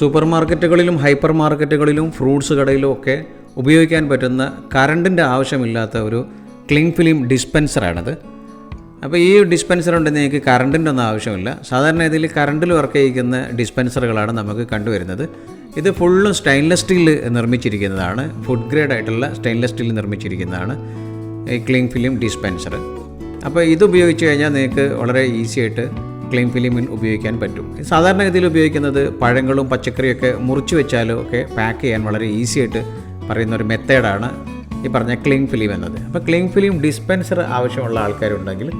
Super മാർക്കറ്റുകളിലും hyper മാർക്കറ്റുകളിലും fruits കടയിലും ഒക്കെ ഉപയോഗിക്കാൻ പറ്റുന്ന കറണ്ടിൻ്റെ ആവശ്യമില്ലാത്ത ഒരു ക്ലിംഗ് ഫിലിം ഡിസ്പെൻസറാണിത്. അപ്പോൾ ഈ ഡിസ്പെൻസർ ഉണ്ടെങ്കിൽ നിങ്ങൾക്ക് കറണ്ടിൻ്റെ ഒന്നും ആവശ്യമില്ല. സാധാരണ ഇതിൽ കറണ്ടിൽ വർക്ക് ചെയ്യിക്കുന്ന ഡിസ്പെൻസറുകളാണ് നമുക്ക് കണ്ടുവരുന്നത്. ഇത് ഫുള്ളും സ്റ്റെയിൻലെസ് സ്റ്റീൽ നിർമ്മിച്ചിരിക്കുന്നതാണ്. ഫുഡ് ഗ്രേഡ് ആയിട്ടുള്ള സ്റ്റെയിൻലെസ് സ്റ്റീൽ നിർമ്മിച്ചിരിക്കുന്നതാണ് ഈ ക്ലിംഗ് ഫിലിം ഡിസ്പെൻസർ. അപ്പോൾ ഇത് ഉപയോഗിച്ച് കഴിഞ്ഞാൽ നിങ്ങൾക്ക് വളരെ ഈസി ആയിട്ട് ക്ലിംഗ് ഫിലിമിൽ ഉപയോഗിക്കാൻ പറ്റും. സാധാരണ ഇതിൽ ഉപയോഗിക്കുന്നത് പഴങ്ങളും പച്ചക്കറിയൊക്കെ മുറിച്ച് വെച്ചാലും ഒക്കെ പാക്ക് ചെയ്യാൻ വളരെ ഈസി ആയിട്ട് പറയുന്ന ഒരു മെത്തേഡാണ് ഈ പറഞ്ഞ ക്ലിംഗ് ഫിലിം എന്നത്. അപ്പോൾ ക്ലിംഗ് ഫിലിം ഡിസ്പെൻസർ ആവശ്യമുള്ള ആൾക്കാരുണ്ടെങ്കിൽ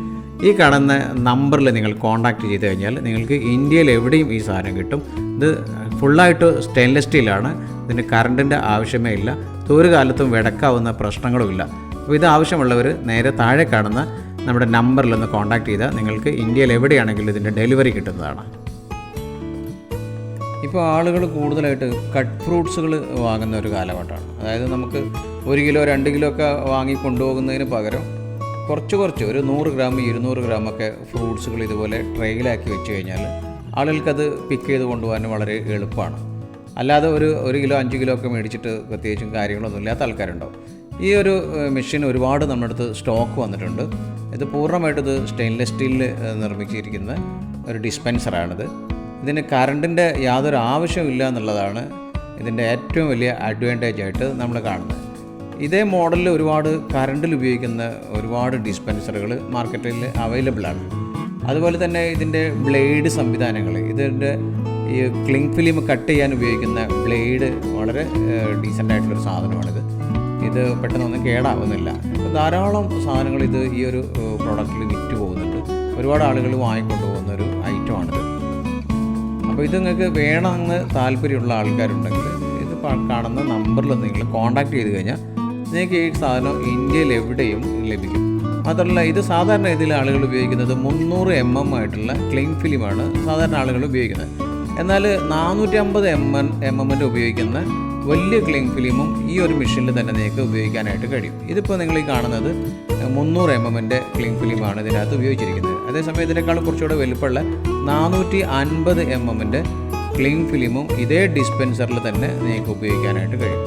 ഈ കാണുന്ന നമ്പറിൽ നിങ്ങൾ കോൺടാക്റ്റ് ചെയ്ത് കഴിഞ്ഞാൽ നിങ്ങൾക്ക് ഇന്ത്യയിൽ എവിടെയും ഈ സാധനം കിട്ടും. ഇത് ഫുള്ളായിട്ട് സ്റ്റെയിൻലെസ് സ്റ്റീലാണ്. ഇതിന് കറണ്ടിൻ്റെ ആവശ്യമേ ഇല്ല. ഒരു കാലത്തും വെടക്കാവുന്ന പ്രശ്നങ്ങളുമില്ല. അപ്പോൾ ഇത് ആവശ്യമുള്ളവർ നേരെ താഴെ കാണുന്ന നമ്മുടെ നമ്പറിലൊന്ന് കോൺടാക്റ്റ് ചെയ്താൽ നിങ്ങൾക്ക് ഇന്ത്യയിൽ എവിടെയാണെങ്കിലും ഇതിൻ്റെ ഡെലിവറി കിട്ടുന്നതാണ്. ഇപ്പോൾ ആളുകൾ കൂടുതലായിട്ട് കട്ട് ഫ്രൂട്ട്സുകൾ വാങ്ങുന്ന ഒരു കാലഘട്ടമാണ്. അതായത് നമുക്ക് 1 കിലോ 2 കിലോ ഒക്കെ വാങ്ങി കൊണ്ടുപോകുന്നതിന് പകരം കുറച്ച് ഒരു 100 ഗ്രാം 200 ഗ്രാമൊക്കെ ഫ്രൂട്ട്സുകൾ ഇതുപോലെ ട്രെയിലാക്കി വെച്ച് കഴിഞ്ഞാൽ ആളുകൾക്കത് പിക്ക് ചെയ്ത് കൊണ്ടുപോകാൻ വളരെ എളുപ്പമാണ്. അല്ലാതെ ഒരു കിലോ 5 കിലോ ഒക്കെ മേടിച്ചിട്ട് പ്രത്യേകിച്ചും കാര്യങ്ങളൊന്നും ഇല്ലാത്ത ആൾക്കാരുണ്ടാവും. ഈ ഒരു മെഷീൻ ഒരുപാട് നമ്മുടെ അടുത്ത് സ്റ്റോക്ക് വന്നിട്ടുണ്ട്. ഇത് പൂർണ്ണമായിട്ടിത് സ്റ്റെയിൻലെസ് സ്റ്റീലിൽ നിർമ്മിച്ചിരിക്കുന്ന ഒരു ഡിസ്പെൻസറാണിത്. ഇതിന് കറണ്ടിൻ്റെ യാതൊരു ആവശ്യമില്ല എന്നുള്ളതാണ് ഇതിൻ്റെ ഏറ്റവും വലിയ അഡ്വാൻറ്റേജ് ആയിട്ട് നമ്മൾ കാണുന്നത്. ഇതേ മോഡലിൽ ഒരുപാട് കറണ്ടിൽ ഉപയോഗിക്കുന്ന ഒരുപാട് ഡിസ്പെൻസറുകൾ മാർക്കറ്റിൽ അവൈലബിൾ ആണ്. അതുപോലെ തന്നെ ഇതിൻ്റെ ബ്ലേഡ് സംവിധാനങ്ങൾ, ഇതിൻ്റെ ഈ ക്ലിംഗ് ഫിലിം കട്ട് ചെയ്യാൻ ഉപയോഗിക്കുന്ന ബ്ലേഡ് വളരെ ഡീസൻ്റ് ആയിട്ടുള്ളൊരു സാധനമാണിത്. ഇത് പെട്ടെന്നൊന്നും കേടാവുന്നില്ല. അപ്പോൾ ധാരാളം സാധനങ്ങൾ ഇത് ഈ ഒരു പ്രോഡക്റ്റിൽ വിറ്റ് പോകുന്നുണ്ട്. ഒരുപാട് ആളുകൾ വാങ്ങിക്കൊണ്ടു പോകുന്ന ഒരു ഐറ്റമാണിത്. അപ്പോൾ ഇത് നിങ്ങൾക്ക് വേണമെന്ന് താല്പര്യമുള്ള ആൾക്കാരുണ്ടെങ്കിൽ ഇത് കാണുന്ന നമ്പറിൽ നിങ്ങൾ കോൺടാക്റ്റ് ചെയ്ത് കഴിഞ്ഞാൽ നിങ്ങൾക്ക് ഈ സാധനം ഇന്ത്യയിൽ എവിടെയും ലഭിക്കും. മാത്രമല്ല ഇത് സാധാരണ ഇതിൽ ആളുകൾ ഉപയോഗിക്കുന്നത് 300 mm ആയിട്ടുള്ള ക്ലിംഗ് ഫിലിമാണ് സാധാരണ ആളുകൾ ഉപയോഗിക്കുന്നത്. എന്നാൽ 450 mm ഉപയോഗിക്കുന്ന വലിയ ക്ലിംഗ് ഫിലിമും ഈ ഒരു മെഷീനിൽ തന്നെ നിങ്ങൾക്ക് ഉപയോഗിക്കാനായിട്ട് കഴിയും. ഇതിപ്പോൾ നിങ്ങൾ ഈ കാണുന്നത് 300 mm ക്ലിംഗ് ഫിലിമാണ് ഇതിനകത്ത് ഉപയോഗിച്ചിരിക്കുന്നത്. അതേസമയം ഇതിനേക്കാളും കുറച്ചുകൂടെ വലുപ്പമുള്ള 450 mm ക്ലിംഗ് ഫിലിമും ഇതേ ഡിസ്പെൻസറിൽ തന്നെ നിങ്ങൾക്ക് ഉപയോഗിക്കാനായിട്ട് കഴിയും.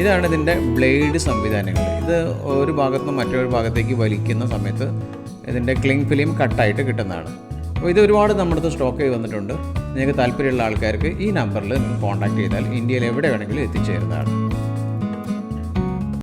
ഇതാണ് ഇതിൻ്റെ ബ്ലേഡ് സംവിധാനങ്ങൾ. ഇത് ഒരു ഭാഗത്ത് നിന്ന് മറ്റൊരു ഭാഗത്തേക്ക് വലിക്കുന്ന സമയത്ത് ഇതിൻ്റെ ക്ലിംഗ് ഫിലിം കട്ടായിട്ട് കിട്ടുന്നതാണ്. അപ്പോൾ ഇത് ഒരുപാട് നമ്മുടെ അടുത്ത് സ്റ്റോക്ക് ചെയ്ത് വന്നിട്ടുണ്ട്. നിങ്ങൾക്ക് താല്പര്യമുള്ള ആൾക്കാർക്ക് ഈ നമ്പറിൽ നിങ്ങൾ കോൺടാക്റ്റ് ചെയ്താൽ ഇന്ത്യയിൽ എവിടെ വേണമെങ്കിലും എത്തിച്ചേരുന്നതാണ്.